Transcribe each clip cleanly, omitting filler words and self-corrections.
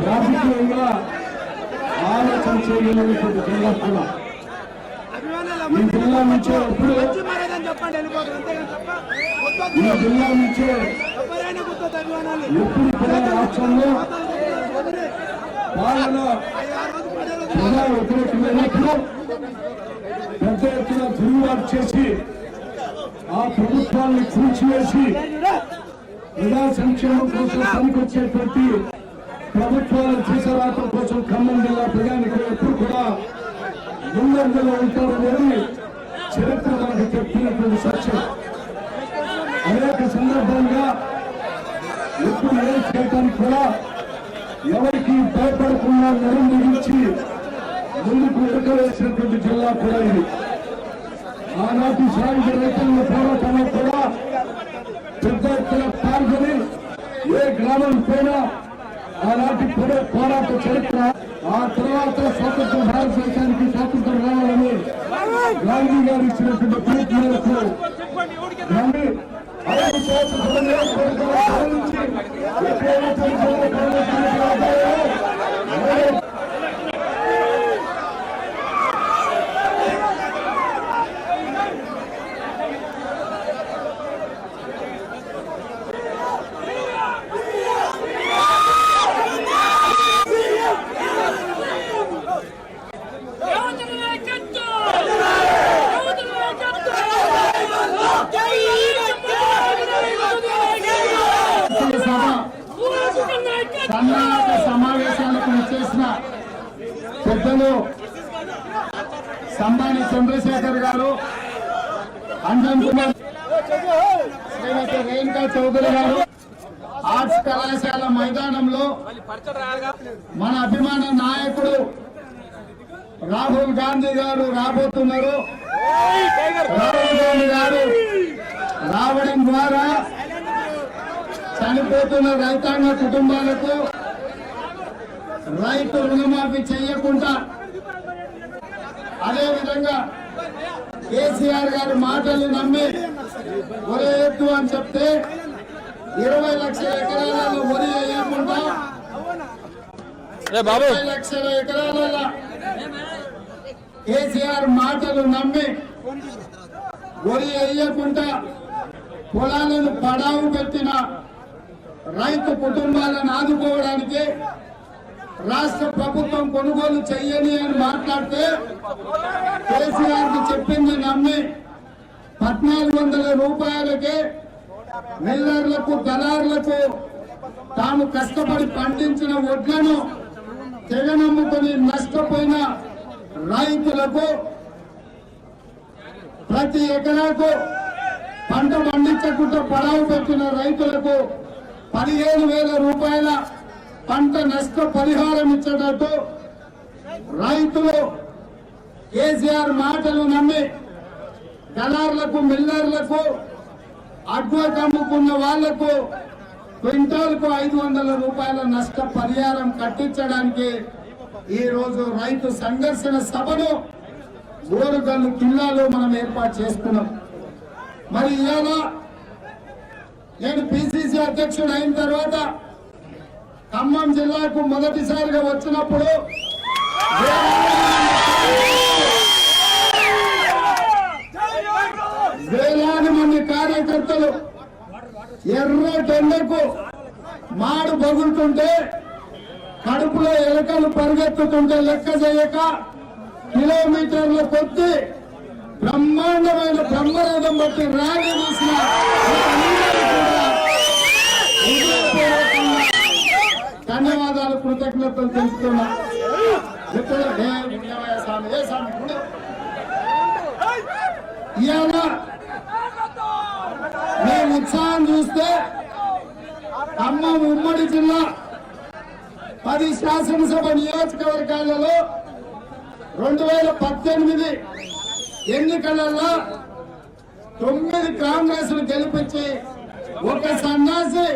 రాజకీయంగా ఆలోచన చేయగలిగినటువంటి జిల్లా కూడా ఈ జిల్లా నుంచే ఎప్పుడు ఈ జిల్లా నుంచే ఎప్పుడు కూడా రాష్ట్రంలో పాలన ప్రజా వ్యతిరేకమైనప్పుడు పెద్ద ఎత్తున తిరుగుబాటు చేసి ఆ ప్రభుత్వాన్ని కూల్చివేసి ప్రజా సంక్షేమం కోసం పనికొచ్చేటువంటి ప్రభుత్వాలను తీసుకురావడం కోసం ఖమ్మం జిల్లా ప్రజానికి ఎప్పుడు కూడా ముందంజలో ఉంటారనేది చరిత్ర మనకు చెప్పినటువంటి సత్యం. అనేక సందర్భంగా ఎప్పుడు ఏం చేయడానికి కూడా ఎవరికి భయపడకుండా నరం బిగించి ముందుకు ఎడకవేసినటువంటి జిల్లా కూడా ఇది. ఆనాటి సాయుధ రైతుల పోరాటంలో కూడా పెద్ద ఎత్తున పాల్గొని ఏ గ్రామం పోయినా ఆనాటి పోరాట చరిత్ర. ఆ తర్వాత స్వతంత్ర భారతదేశానికి స్వాతంత్రం రావాలని గాంధీ గారు ఇచ్చినటువంటి పిలుపు మేరకు గాంధీ 5 సంవత్సరాల సన్నాహక సమావేశాలకు చేసిన పెద్దలు సంబాని చంద్రశేఖర్ గారు, అంజన్ కుమార్, శ్రీమతి రేణుకా చౌదరి గారు ఆర్ట్స్ కళాశాల మైదానంలో మన అభిమాన నాయకుడు రాహుల్ గాంధీ గారు రాబోతున్నారు. రాహుల్ గాంధీ గారు రావడం ద్వారా చనిపోతున్న రైతాంగ కుటుంబాలకు రైతు రుణమాఫీ చేయకుండా, అదేవిధంగా కేసీఆర్ గారి మాటలు నమ్మి వరి ఎత్తు అని చెప్తే 20 లక్షల ఎకరాలలో వరి వేయకుండా 20 లక్షల ఎకరాలలో కేసీఆర్ మాటలు నమ్మి వరి వేయకుండా పొలాలను పడావు పెట్టిన రైతు కుటుంబాలను ఆదుకోవడానికి రాష్ట్ర ప్రభుత్వం కొనుగోలు చెయ్యని అని మాట్లాడితే కేసీఆర్ కి చెప్పింది నమ్మి 1400 రూపాయలకే మిల్లర్లకు, దళారులకు తాము కష్టపడి పండించిన వడ్లను తెగనమ్ముకొని నష్టపోయిన రైతులకు ప్రతి ఎకరాకు పంట పండించకుండా పడావు పెట్టిన రైతులకు 15,000 రూపాయల పంట నష్ట పరిహారం ఇచ్చేటట్టు రైతులు కేసీఆర్ మాటలు నమ్మి దళారులకు, మిల్లర్లకు, అడ్వకు అమ్ముకున్న వాళ్లకు క్వింటాల్కు 500 రూపాయల నష్ట పరిహారం కట్టించడానికి ఈ రోజు రైతు సంఘర్షణ సభను గోరుగల్లు జిల్లాలో మనం ఏర్పాటు చేసుకున్నాం. మరి ఇవాళ నేను పిసిసి అధ్యక్షుడు అయిన తర్వాత ఖమ్మం జిల్లాకు మొదటిసారిగా వచ్చినప్పుడు వేలాది మంది కార్యకర్తలు ఎర్ర టెండకు మాడు పగులుతుంటే, కడుపులో ఎలకలు పరిగెత్తుతుంటే లెక్క చేయక కిలోమీటర్ల కొద్ది బ్రహ్మాండమైన బ్రహ్మరథం బట్టి ర్యాలీ తీసిన ధన్యవాదాలు, కృతజ్ఞతలు తెలుపుతున్నా. ఇవాళ మీ ఉత్సాహం చూస్తే ఖమ్మం ఉమ్మడి జిల్లా 10 శాసనసభ నియోజకవర్గాలలో 2018 ఎన్నికలలో 9 కాంగ్రెస్ ను గెలిపించి ఒక సన్నాసి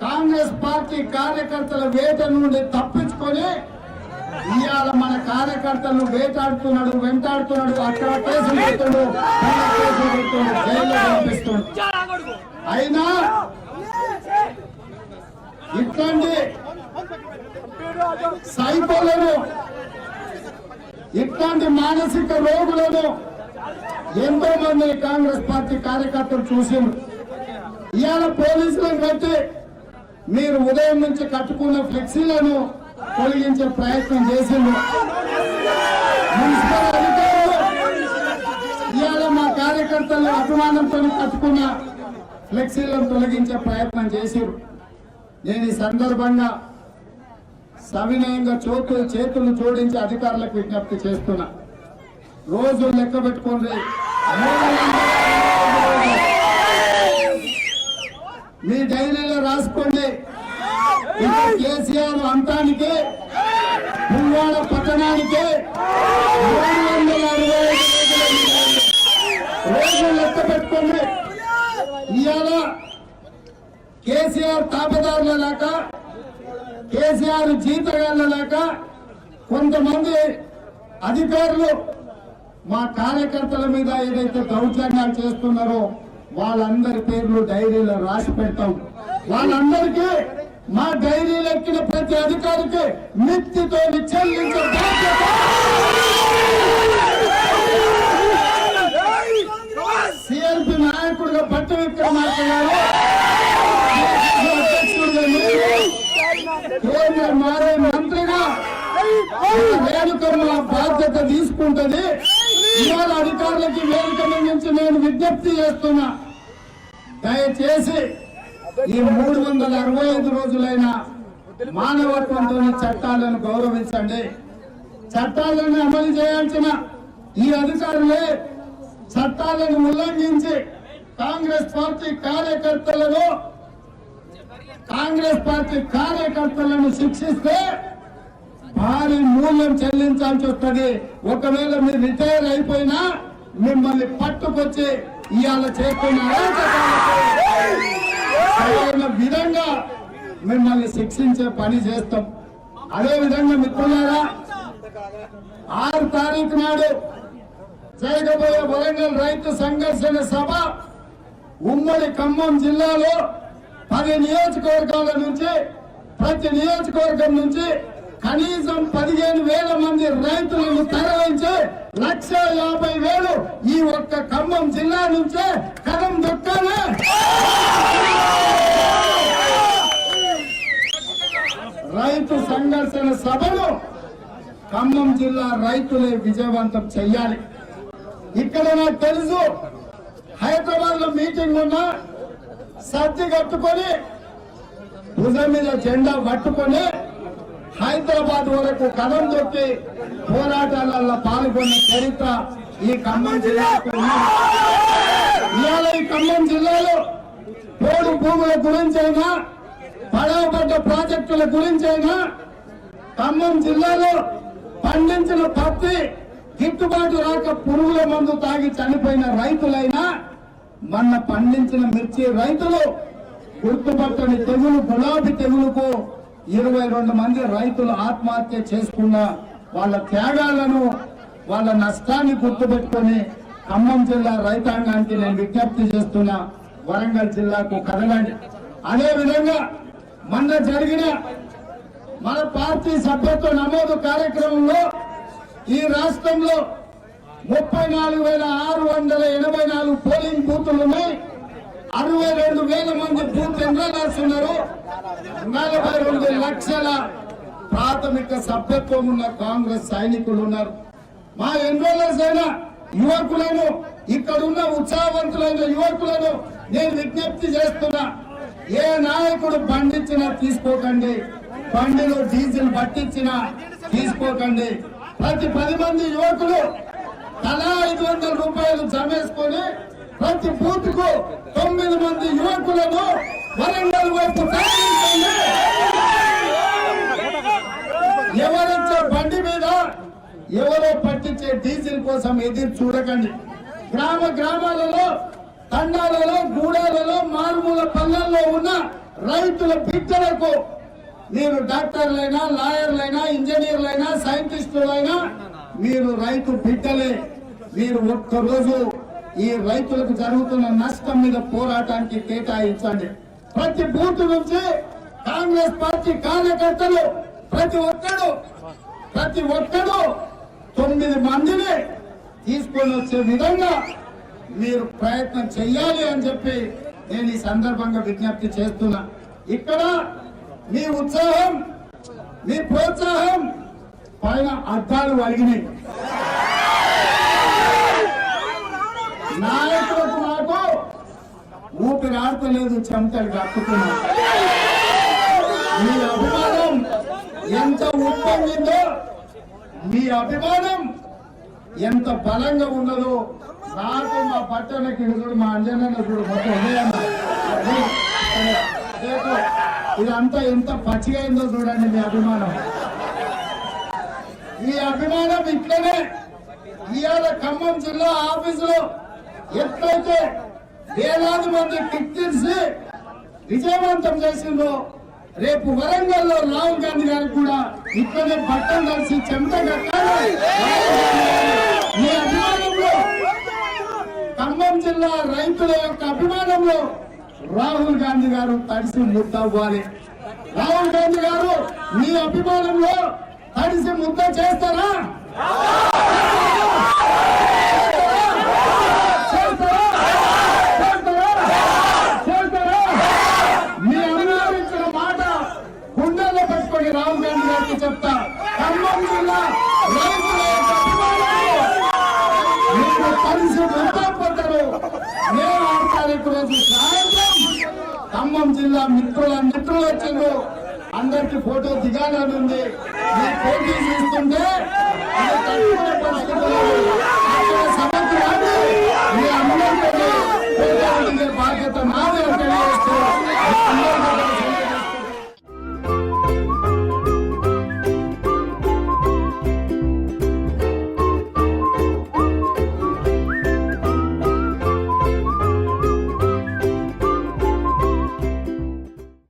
కాంగ్రెస్ పార్టీ కార్యకర్తల వేట నుండి తప్పించుకొని కార్యకర్తలను వేటాడుతున్నాడు, వెంటాడుతున్నాడు, అక్కడ కేసులు పెడుతున్నాడు, కేసులు పెడుతున్నాడు, జైల్లో పంపిస్తున్నాడు. అయినా ఇట్లాంటి సైకోలను, ఇట్లాంటి మానసిక రోగులను ఎంతో మంది కాంగ్రెస్ పార్టీ కార్యకర్తలు చూసిండ్రు. ఇవాళ పోలీసులను బట్టి మీరు ఉదయం నుంచి కట్టుకున్న ఫ్లెక్సీలను తొలగించే ప్రయత్నం చేసిండ్రు. మున్సిపల్ అధికారులు ఇవాళ మా కార్యకర్తలు అభిమానంతో కట్టుకున్న ఫ్లెక్సీలను తొలగించే ప్రయత్నం చేసిండ్రు. నేను ఈ సందర్భంగా సవినయంగా చేతులు జోడించి అధికారులకు విజ్ఞప్తి చేస్తున్నా. రోజు లెక్క పెట్టుకోండి, మీ డైరీలో రాసుకోండి. కేసీఆర్ అంతానికి పుల్వాడ పట్టణానికి 365 రోజు లెక్క పెట్టుకోండి. ఇవాళ కేసీఆర్ తాపదారుల లేక, కేసీఆర్ జీతగాళ్ల లేక కొంతమంది అధికారులు మా కార్యకర్తల మీద ఏదైతే దౌర్జన్యాలు చేస్తున్నారో వాళ్ళందరి పేర్లు డైరీలో రాసి పెడతాం. వాళ్ళందరికీ మా డైరీలు ఎక్కిన ప్రతి అధికారికి మిత్తితో చెల్లించే బాధ్యత సిఎల్పి నాయకుడిగా భట్టి విక్రమార్క గారు, కేంద్ర మారే మంత్రిగా రేణుకమ్మ బాధ్యత తీసుకుంటది. ఇవాళ అధికారులకి వేదిక నుంచి నేను విజ్ఞప్తి చేస్తున్నా, దయచేసి ఈ 365 రోజులైన మానవత్వంతో చట్టాలను గౌరవించండి. చట్టాలను అమలు చేయాల్సిన ఈ అధికారులే చట్టాలను ఉల్లంఘించి కాంగ్రెస్ పార్టీ కార్యకర్తలను శిక్షిస్తే భారీ మూల్యం చెల్లించాల్సి వస్తుంది. ఒకవేళ మీరు రిటైర్ అయిపోయినా మిమ్మల్ని పట్టుకొచ్చి ఇవాళ చేస్తున్న సరైన విధంగా మిమ్మల్ని శిక్షించే పని చేస్తాం. అదే విధంగా మిత్రులారా, 6 తారీఖు నాడు జరగబోయే వరంగల్ రైతు సంఘర్షణ సభ ఉమ్మడి ఖమ్మం జిల్లాలో 10 నియోజకవర్గాల నుంచి, ప్రతి నియోజకవర్గం నుంచి కనీసం 15,000 మంది రైతులను తరలించి 1,50,000 ఈ ఒక్క ఖమ్మం జిల్లా నుంచే కదం దొక్కాలి. రైతు సంఘర్షణ సభను ఖమ్మం జిల్లా రైతులే విజయవంతం చెయ్యాలి. ఇక్కడ నాకు తెలుసు, హైదరాబాద్ లో మీటింగ్ ఉన్నా సర్ది కట్టుకొని భుజం మీద జెండా పట్టుకొని హైదరాబాద్ వరకు కదం దొక్కి పోరాటాలలో పాల్గొన్న చరిత్ర ఈ ఖమ్మం జిల్లాకు ఉన్నది. ఇవాళ ఈ ఖమ్మం జిల్లాలో పోడు భూముల గురించైనా, పడవబడ్డ ప్రాజెక్టుల గురించైనా, ఖమ్మం జిల్లాలో పండించిన పత్తి గిట్టుబాటు రాక పురుగుల మందు తాగి చనిపోయిన రైతులైనా, మొన్న పండించిన మిర్చి రైతులు గుర్తుపట్టని తెగులు, గులాబీ తెగులుకు 22 మంది రైతులు ఆత్మహత్య చేసుకున్న వాళ్ళ త్యాగాలను, వాళ్ళ నష్టాన్ని గుర్తుపెట్టుకుని ఖమ్మం జిల్లా రైతాంగానికి నేను విజ్ఞప్తి చేస్తున్నా, వరంగల్ జిల్లాకు కదలండి. అదే విధంగా మొన్న జరిగిన మన పార్టీ సభ్యత్వ నమోదు కార్యక్రమంలో ఈ రాష్ట్రంలో 34,684 పోలింగ్ బూతులు ఉన్నాయి. 62,000 మంది బూత్ ఎన్రోలర్స్ ఉన్నారు. 42 లక్షల ప్రాథమిక సభ్యత్వం ఉన్న కాంగ్రెస్ సైనికులు ఉన్నారు. మా ఎన్రోలర్స్ అయిన యువకులను, ఇక్కడున్న ఉత్సాహవంతులైన యువకులను నేను విజ్ఞప్తి చేస్తున్నా, ఏ నాయకుడు బండిచ్చినా తీసుకోకండి, బండిలో డీజిల్ పట్టించినా తీసుకోకండి. ప్రతి 10 మంది యువకులు తలా 500 రూపాయలు జమేసుకొని ప్రతి బూత్ కు 9 మంది యువకులను వరంగల్ వైపు తరలించండి. ఎవరిచ్చే బండి మీద ఎవరో పట్టించే డీజిల్ కోసం ఎదురు చూడకండి. గ్రామాలలో, తండాలలో, గూడాలలో, మారుమూల పల్లెల్లో ఉన్న రైతుల బిడ్డలకు మీరు డాక్టర్లైనా, లాయర్లైనా, ఇంజనీర్లైనా, సైంటిస్ట్ సైంటిస్టులైనా మీరు రైతు బిడ్డలే. మీరు ఒక్కరోజు ఈ రైతులకు జరుగుతున్న నష్టం మీద పోరాటానికి కేటాయించండి. ప్రతి బూత్ నుంచి కాంగ్రెస్ పార్టీ కార్యకర్తలు ప్రతి ఒక్కడు 9 మందిని తీసుకొని వచ్చే విధంగా మీరు ప్రయత్నం చెయ్యాలి అని చెప్పి నేను ఈ సందర్భంగా విజ్ఞప్తి చేస్తున్నా. ఇక్కడ మీ ఉత్సాహం, మీ ప్రోత్సాహం పైన అద్దాలు వలిగినాయి. నాయకులకు నాకు ఊపిరాడతలేదు, చెమటలు కప్పుతున్నా. మీ అభిమానం ఎంత ఉప్పొంగిందో, మీ అభిమానం ఎంత బలంగా ఉన్నదో నాకు మా పట్టణకి చూడు, మా అంజనన్న చూడు, మొత్తం ఇదంతా ఎంత పచ్చిగా అయిందో చూడండి. మీ అభిమానం, ఈ అభిమానం ఇట్లనే ఇవాళ ఖమ్మం జిల్లా ఆఫీసులో ఎట్లయితే వేలాది మంది టికెట్స్ విజయవంతం చేసిందో, రేపు వరంగల్లో రాహుల్ గాంధీ గారికి కూడా ఇట్లనే బట్టలు కలిసి చెమట కట్టాలి. మీ అభిమానంలో, ఖమ్మం జిల్లా రైతుల యొక్క అభిమానంలో రాహుల్ గాంధీ గారు తడిసి ముద్దవ్వాలి. రాహుల్ గాంధీ గారు మీ అభిమానంలో తడిసి ముద్ద చేస్తారా? మీ అభిమానించిన మాట గుండెల్లో పెట్టుకొని రాహుల్ గాంధీ గారికి చెప్తా, ఖమ్మం జిల్లా రైతుల యొక్క అభిమానంలో మీరు కలిసి ముద్దపడ్డారు. నేను 6 తారీఖు రోజు సాయంత్రం ఖమ్మం జిల్లా మిత్రులు వచ్చిండ్రు, అందరికి ఫోటో దిగాలని ఉంది. మీ ఫోటో